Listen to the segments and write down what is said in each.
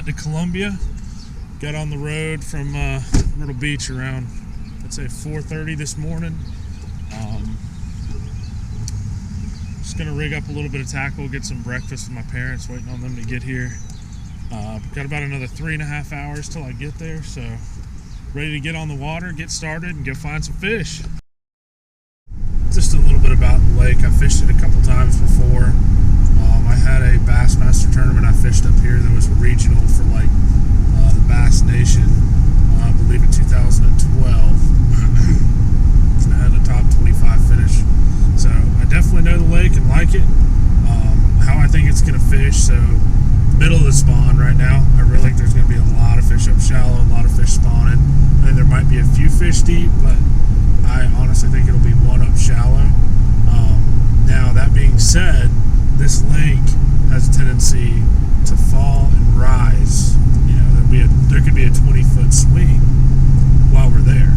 to Columbia. Got on the road from Myrtle Beach around, I'd say 4:30 this morning. Just gonna rig up a little bit of tackle, get some breakfast with my parents, waiting on them to get here. Got about another 3.5 hours till I get there, so ready to get on the water, get started, and go find some fish. Just a little bit about the lake. I fished it a couple times before. I had a Bassmaster tournament I fished up here that was a regional for like the Bass Nation, I believe in 2012. And I had a top 25 finish. So I definitely know the lake and like it. How I think it's going to fish, so middle of the spawn right now. I really think there's going to be a lot of fish up shallow, a lot of fish spawning. And there might be a few fish deep, but I honestly think it'll be one up shallow. Now, that being said, this lake has a tendency to fall and rise. You know, there could be a 20-foot swing while we're there.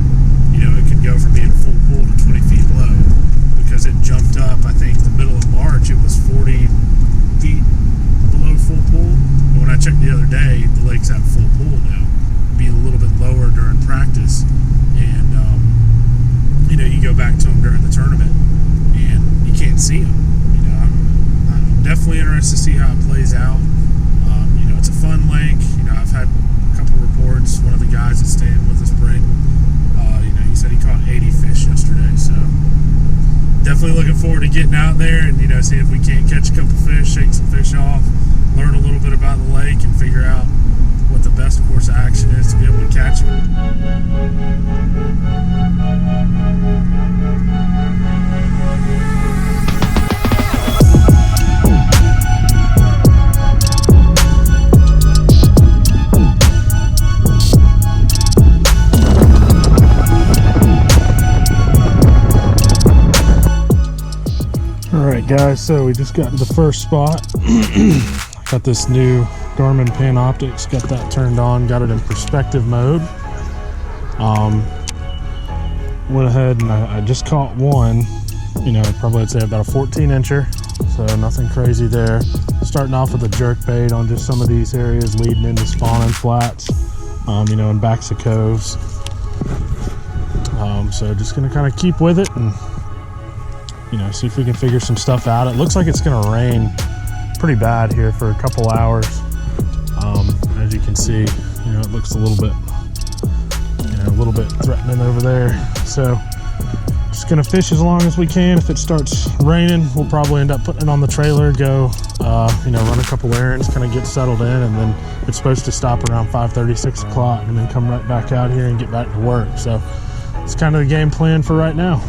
You know, it could go from being full pool to 20 feet low because it jumped up. I think the middle of March it was 40 feet below full pool. But when I checked the other day, the lake's at full pool now. It'd be a little bit lower during practice, and you know, you go back to them during the tournament and you can't see them. You know, I'm definitely interested to see how it plays out. You know, it's a fun lake. You know, I've had a couple reports. One of the guys that's staying with us bring, you know, he said he caught 80 fish yesterday. So definitely looking forward to getting out there and, you know, see if we can't catch a couple fish, shake some fish off, learn a little bit about the lake, and figure out what the best course of action is to be able to catch them. Alright guys, so we just got to the first spot. Got this new Garmin Panoptics, got that turned on, got it in perspective mode. Went ahead and I just caught one, you know, probably I'd say about a 14-incher, so nothing crazy there. Starting off with a jerk bait on just some of these areas leading into spawning flats, you know, and backs of coves. So just gonna kind of keep with it and, you know, see if we can figure some stuff out. It looks like it's gonna rain pretty bad here for a couple hours. As you can see, you know, it looks a little bit threatening over there. So just gonna fish as long as we can. If it starts raining, we'll probably end up putting it on the trailer, go, you know, run a couple errands, kind of get settled in, and then it's supposed to stop around 5:30, 6 o'clock, and then come right back out here and get back to work. So it's kind of the game plan for right now.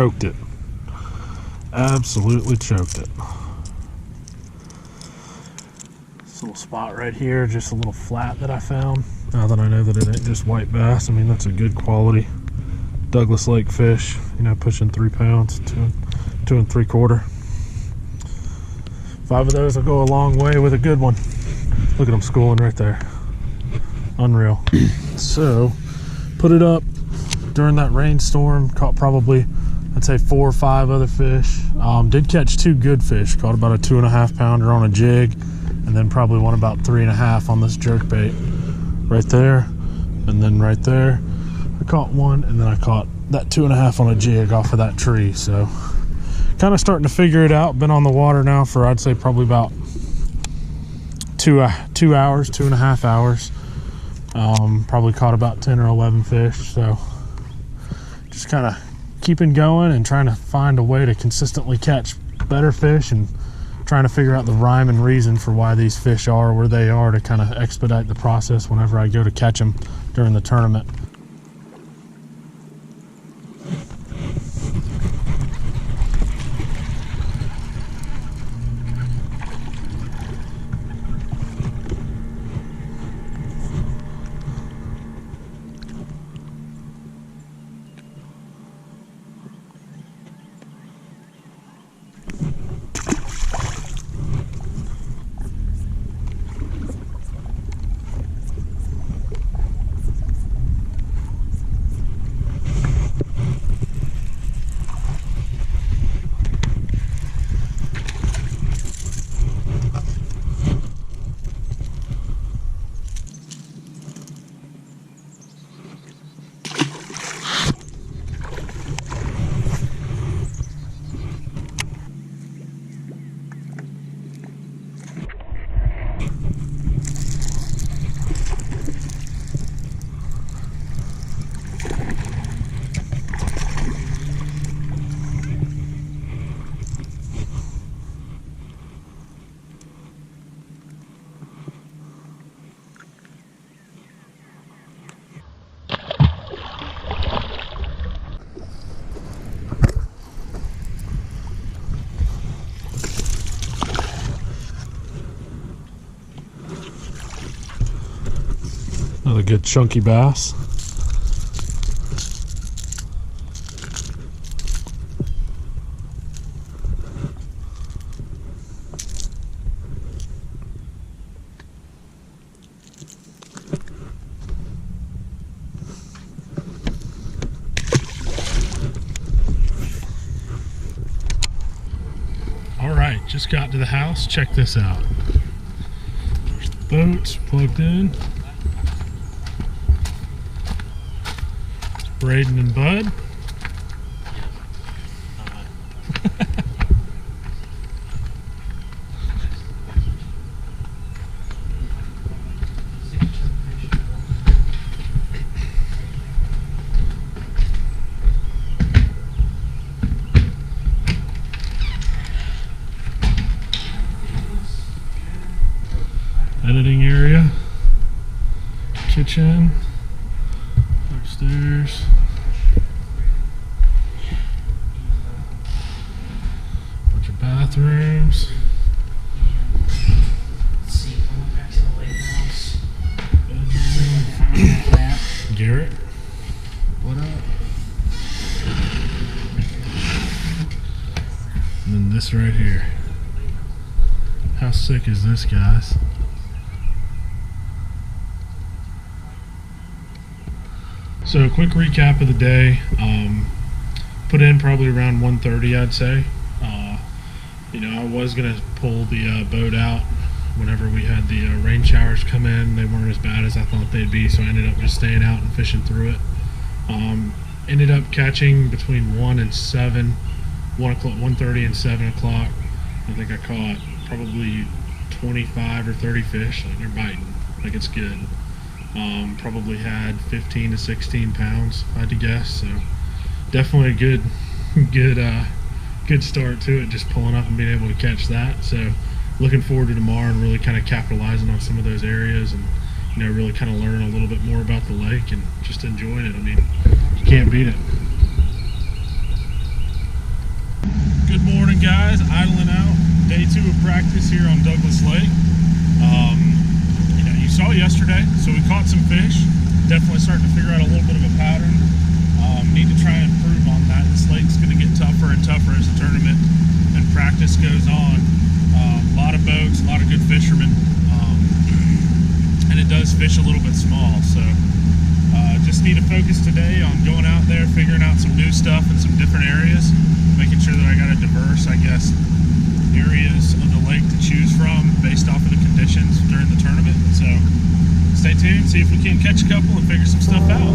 choked it. Absolutely choked it. This little spot right here, just a little flat that I found. Now that I know that it ain't just white bass, I mean, that's a good quality Douglas Lake fish, you know, pushing 3 pounds, 2 3/4. 5 of those will go a long way with a good one. Look at them schooling right there. Unreal. So, put it up during that rainstorm, caught probably, I'd say 4 or 5 other fish. Did catch 2 good fish, caught about a 2.5 pounder on a jig, and then probably one about 3.5 on this jerkbait. Right there, and then right there, I caught one, and then I caught that 2.5 on a jig off of that tree. So, kind of starting to figure it out. Been on the water now for, I'd say, probably about 2 hours, 2.5 hours. Probably caught about 10 or 11 fish. So, just kind of keeping going and trying to find a way to consistently catch better fish, and trying to figure out the rhyme and reason for why these fish are where they are, to kind of expedite the process whenever I go to catch them during the tournament. Another good chunky bass. All right, just got to the house. Check this out. There's the boats plugged in. Braden and Bud. Editing area, kitchen, upstairs. Bunch of bathrooms. Garrett, what up? And then this right here. How sick is this, guys? So, quick recap of the day. Put in probably around 1:30, I'd say. You know, I was gonna pull the boat out whenever we had the rain showers come in. They weren't as bad as I thought they'd be, so I ended up just staying out and fishing through it. Ended up catching between 1 and 7, 1:30 and 7 o'clock. I think I caught probably 25 or 30 fish. Like, they're biting, like it's good. Probably had 15 to 16 pounds, if I had to guess. So definitely a good start to it, just pulling up and being able to catch that. So looking forward to tomorrow and really kind of capitalizing on some of those areas, and you know, really kind of learn a little bit more about the lake and just enjoying it. I mean, you can't beat it. guys? Idling out. Day 2 of practice here on Douglas Lake. You saw yesterday, so we caught some fish. Definitely starting to figure out a little bit of a pattern. Need to try and improve on that. This lake's going to get tougher and tougher as the tournament and practice goes on. A lot of boats, a lot of good fishermen, and it does fish a little bit small. So just need to focus today on going out there, figuring out some new stuff in some different areas, making sure that I got a diverse, I guess, areas of the lake to choose from based off of the conditions during the tournament. So stay tuned, see if we can catch a couple and figure some stuff out.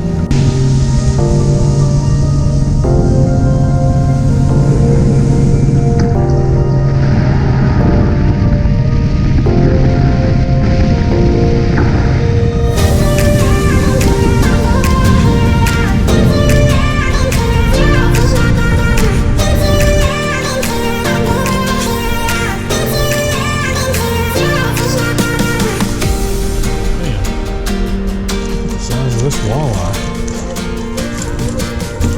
This walleye.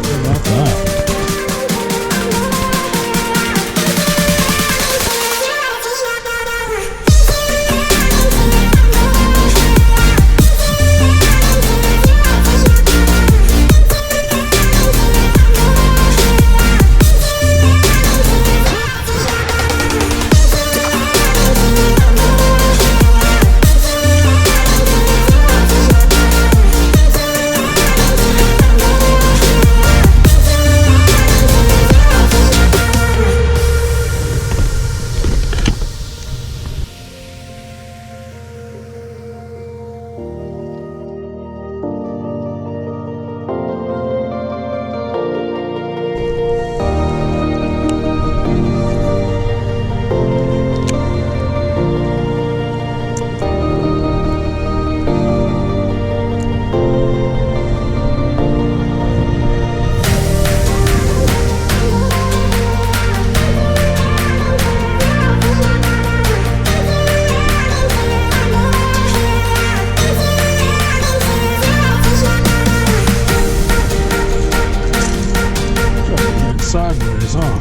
How about that? Sideways, huh?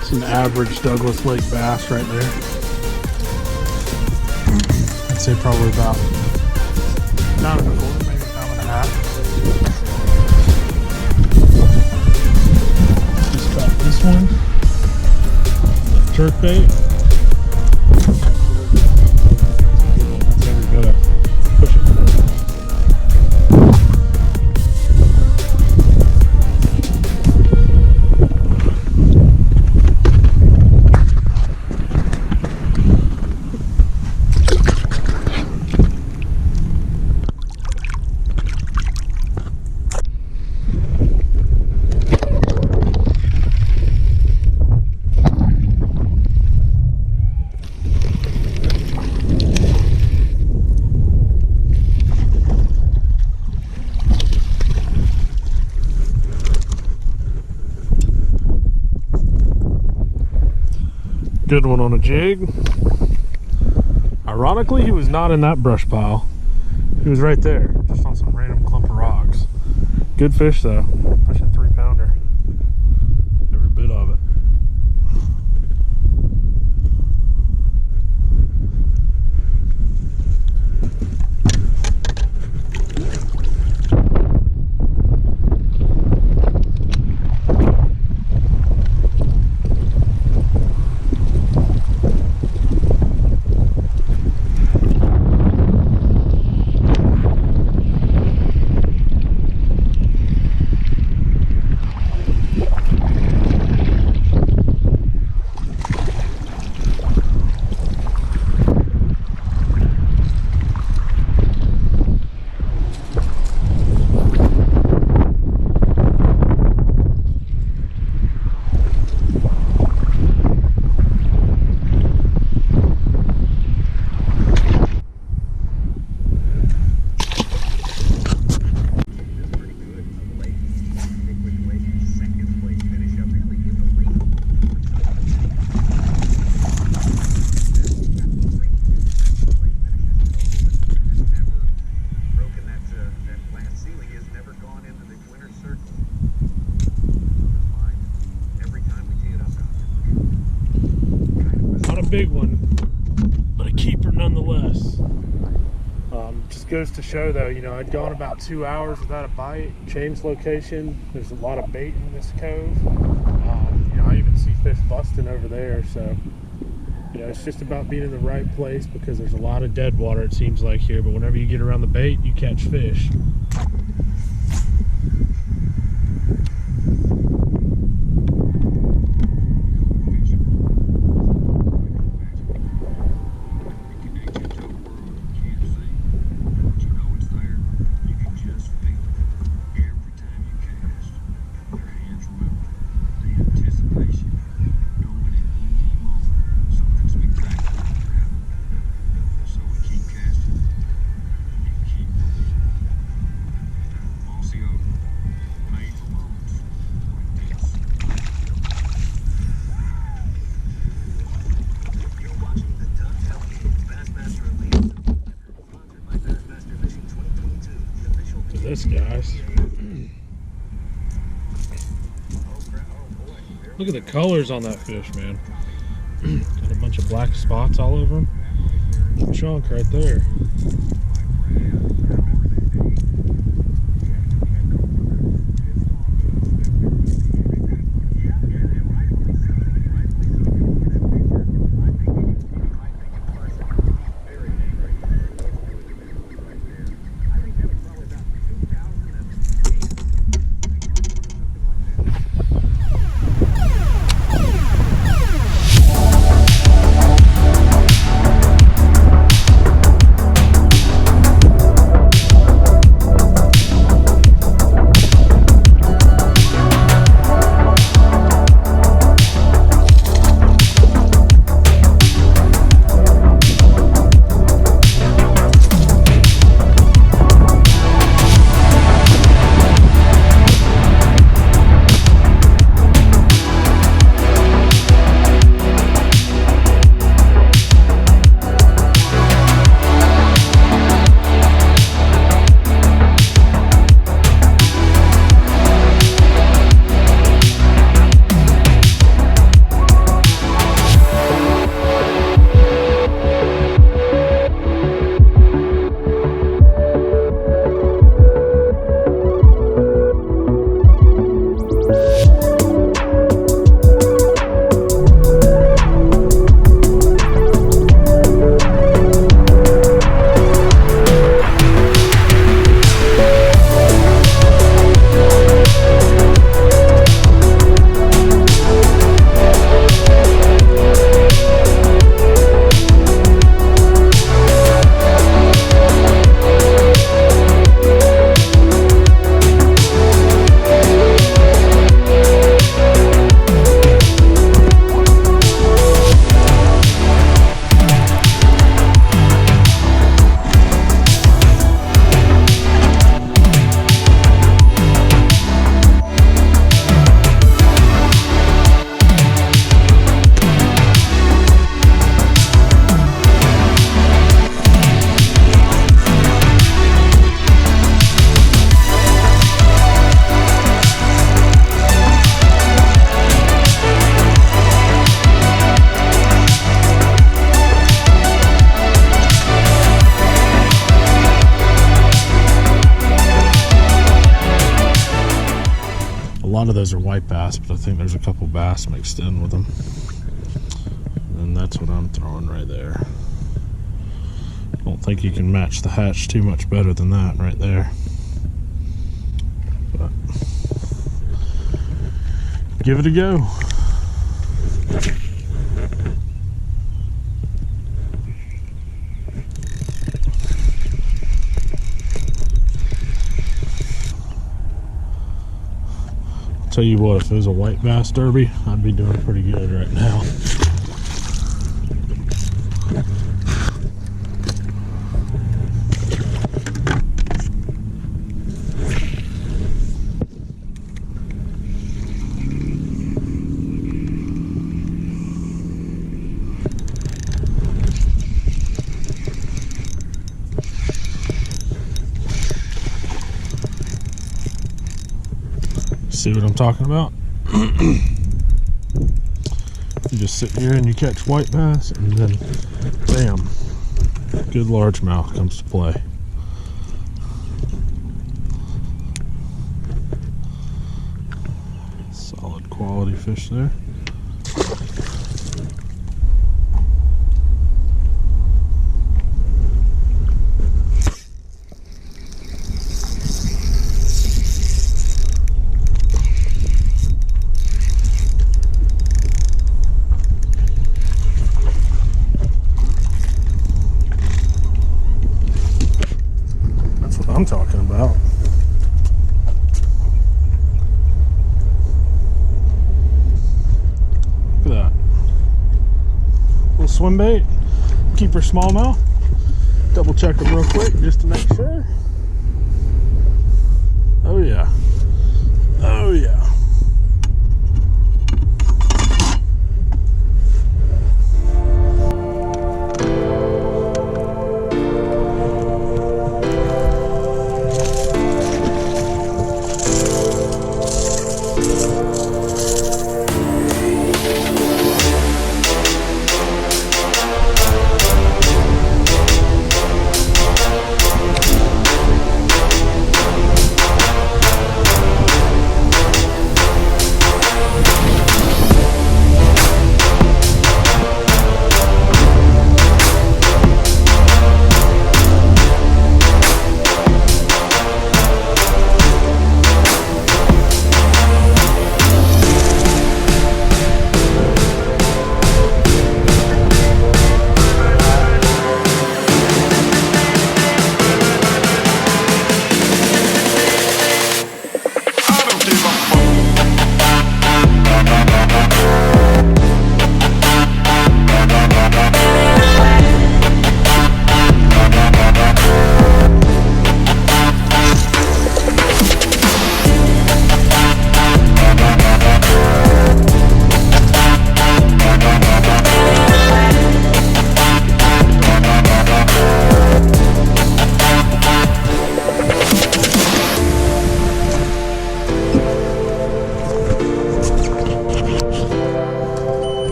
It's an average Douglas Lake bass right there. I'd say probably about pound and a quarter, maybe a pound and a half. Just caught this one. Jerk bait. That's every bit of pushing through. Good one on a jig. Ironically, he was not in that brush pile. He was right there, just on some random clump of rocks. Good fish though, pushing 3-pounder. Every bit of it. goes to show though, you know, I'd gone about 2 hours without a bite, changed location. There's a lot of bait in this cove. You know, I even see fish busting over there. So, you know, it's just about being in the right place, because there's a lot of dead water, it seems like here, but whenever you get around the bait, you catch fish. This guys, look at the colors on that fish, man. Got a bunch of black spots all over him. Chunk right there. A lot of those are white bass, but I think there's a couple bass mixed in with them. And that's what I'm throwing right there. I don't think you can match the hatch too much better than that right there. But give it a go. Tell you what, if it was a white bass derby, I'd be doing pretty good right now. See what I'm talking about? You just sit here and you catch white bass, and then bam, good largemouth comes to play. quality fish there. That's what I'm talking about. Look at that. Little swim bait. Keeper smallmouth. Double check them real quick just to make sure. Oh yeah. Oh yeah.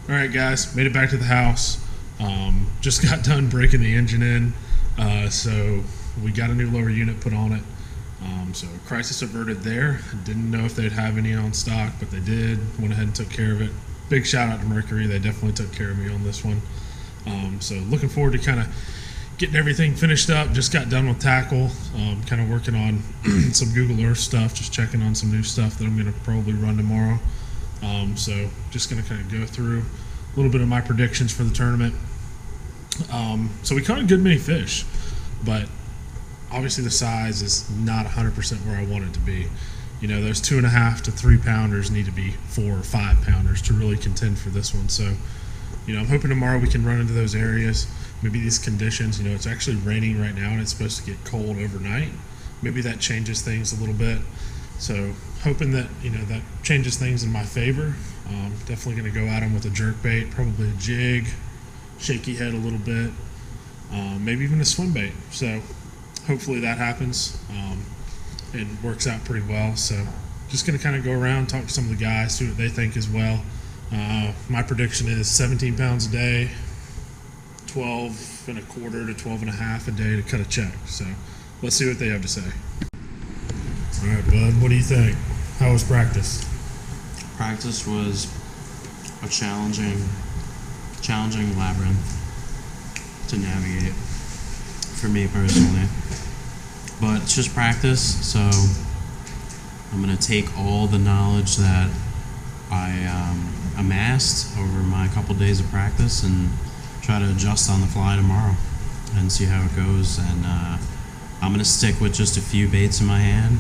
Alright guys, made it back to the house. Just got done breaking the engine in, so we got a new lower unit put on it. So crisis averted there. Didn't know if they'd have any on stock, but they did. Went ahead and took care of it. Big shout out to Mercury. They definitely took care of me on this one. So looking forward to kind of getting everything finished up. Just got done with tackle. Kind of working on some Google Earth stuff. Just checking on some new stuff that I'm going to probably run tomorrow. So just going to kind of go through a little bit of my predictions for the tournament. So we caught a good many fish, but obviously the size is not 100% where I want it to be. You know, those 2.5 to 3 pounders need to be 4 or 5 pounders to really contend for this one. So, you know, I'm hoping tomorrow we can run into those areas. Maybe these conditions, you know, it's actually raining right now and it's supposed to get cold overnight. Maybe that changes things a little bit. So hoping that, you know, that changes things in my favor. Definitely going to go at them with a jerk bait, probably a jig, shaky head a little bit, maybe even a swim bait. So hopefully that happens and works out pretty well. So just going to kind of go around, talk to some of the guys, see what they think as well. My prediction is 17 pounds a day, 12 and a quarter to 12 and a half a day to cut a check. So let's see what they have to say. All right, bud, what do you think? How was practice? Practice was a challenging labyrinth to navigate for me personally. But it's just practice, so I'm going to take all the knowledge that I amassed over my couple days of practice and try to adjust on the fly tomorrow and see how it goes. And I'm going to stick with just a few baits in my hand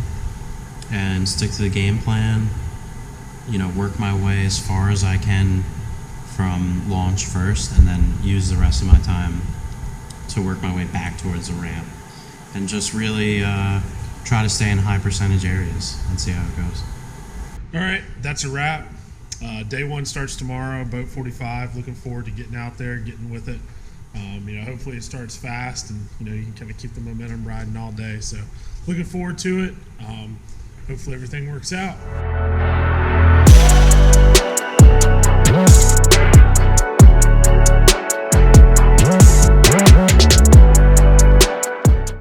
and stick to the game plan, work my way as far as I can from launch first, and then use the rest of my time to work my way back towards the ramp and just really try to stay in high percentage areas and see how it goes. All right, that's a wrap. Day one starts tomorrow, boat 45. Looking forward to getting out there, getting with it. Hopefully it starts fast, and you can kind of keep the momentum riding all day. So looking forward to it. Hopefully everything works out.